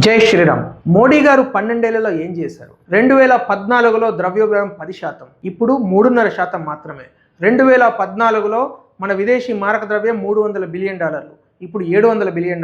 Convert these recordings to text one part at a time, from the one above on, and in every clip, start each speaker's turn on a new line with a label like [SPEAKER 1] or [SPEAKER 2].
[SPEAKER 1] జై శ్రీరామ్. మోడీ గారు 12 ఏళ్లలో ఏం చేశారు? 2014లో ద్రవ్యోల్బణం 10%, ఇప్పుడు 3.5% మాత్రమే. 2014లో మన విదేశీ మారక ద్రవ్యం $300 బిలియన్, ఇప్పుడు $700 బిలియన్.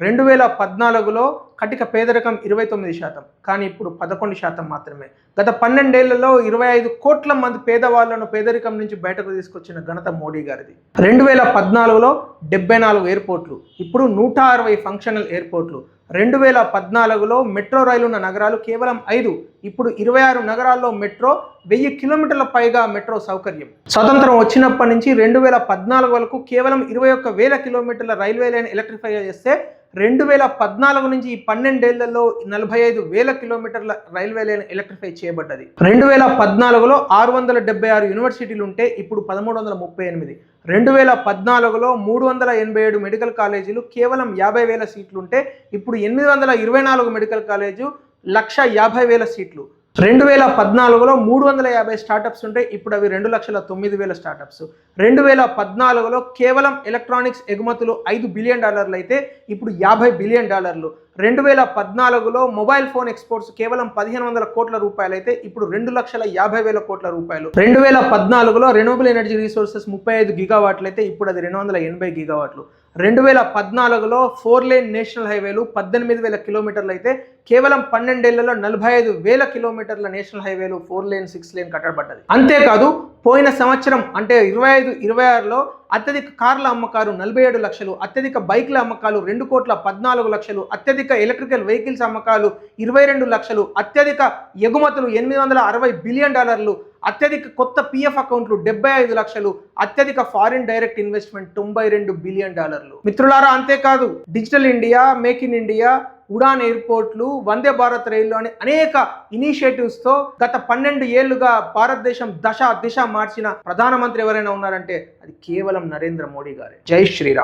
[SPEAKER 1] 2014లో కటిక పేదరికం 29%, కానీ ఇప్పుడు 11% మాత్రమే. గత 12 ఏళ్లలో 25 కోట్ల మంది పేదవాళ్లను పేదరికం నుంచి బయటకు తీసుకొచ్చిన ఘనత మోడీ గారిది. 2014లో 74 ఎయిర్పోర్ట్లు, ఇప్పుడు 160 ఫంక్షనల్ ఎయిర్పోర్ట్లు. 2014లో మెట్రో రైలు ఉన్న నగరాలు కేవలం 5, ఇప్పుడు 26 నగరాల్లో మెట్రో, 1000 కిలోమీటర్ల పైగా మెట్రో సౌకర్యం. స్వతంత్రం వచ్చినప్పటి నుంచి 2014 వరకు కేవలం 21,000 కిలోమీటర్ల రైల్వే లైన్ ఎలక్ట్రిఫై చేస్తే 2014 నుంచి ఈ 12 ఏళ్లలో 45,000 కిలోమీటర్ల రైల్వే లైన్ ఎలక్ట్రిఫై చేయబడ్డది. 2014లో 676 యూనివర్సిటీలు ఉంటే ఇప్పుడు 1338. 2014లో 387 మెడికల్ కాలేజీలు, కేవలం 50,000 సీట్లు ఉంటే ఇప్పుడు 824 మెడికల్ కాలేజు, 150,000 సీట్లు. 2014లో 350 స్టార్టప్స్ ఉంటే ఇప్పుడు అవి 2,09,000 స్టార్టప్స్. 2014లో కేవలం ఎలక్ట్రానిక్స్ ఎగుమతులు $5 బిలియన్ అయితే ఇప్పుడు $50 బిలియన్. 2014లో మొబైల్ ఫోన్ ఎక్స్పోర్ట్స్ కేవలం 1,500 కోట్ల రూపాయలు అయితే ఇప్పుడు 2,50,000 కోట్ల రూపాయలు. 2014లో రెన్యూవబుల్ ఎనర్జీ రిసోర్సెస్ 35 గిగావాట్లు అయితే ఇప్పుడు అది 280 గిగావాట్లు. 2014లో 4 లేన్ నేషనల్ హైవేలు 18,000 కిలోమీటర్లు అయితే కేవలం 12 ఏళ్లలో 45,000 కిలోమీటర్ల నేషనల్ హైవేలు 4 లేన్ 6 లేన్ కట్టబడ్డది. అంతేకాదు పోయిన సంవత్సరం అంటే 25-26లో అత్యధిక కార్ల అమ్మకాలు 47 లక్షలు, అత్యధిక బైక్ల అమ్మకాలు 2,14 లక్షలు, అత్యధిక ఎలక్ట్రికల్ వెహికల్స్ అమ్మకాలు 22 లక్షలు, అత్యధిక ఎగుమతులు $860 బిలియన్, అత్యధిక కొత్త పిఎఫ్ అకౌంట్లు 75 లక్షలు, అత్యధిక ఫారిన్ డైరెక్ట్ ఇన్వెస్ట్మెంట్ $92 బిలియన్. మిత్రులారా, అంతేకాదు digital India, make in India, Udan ఎయిర్పోర్ట్లు, వందే భారత్ రైళ్లు అని అనేక ఇనిషియేటివ్స్తో గత 12 ఏళ్లుగా భారతదేశం దిశ మార్చిన ప్రధానమంత్రి ఎవరైనా ఉన్నారంటే అది కేవలం నరేంద్ర మోడీ గారే. జై శ్రీరామ్.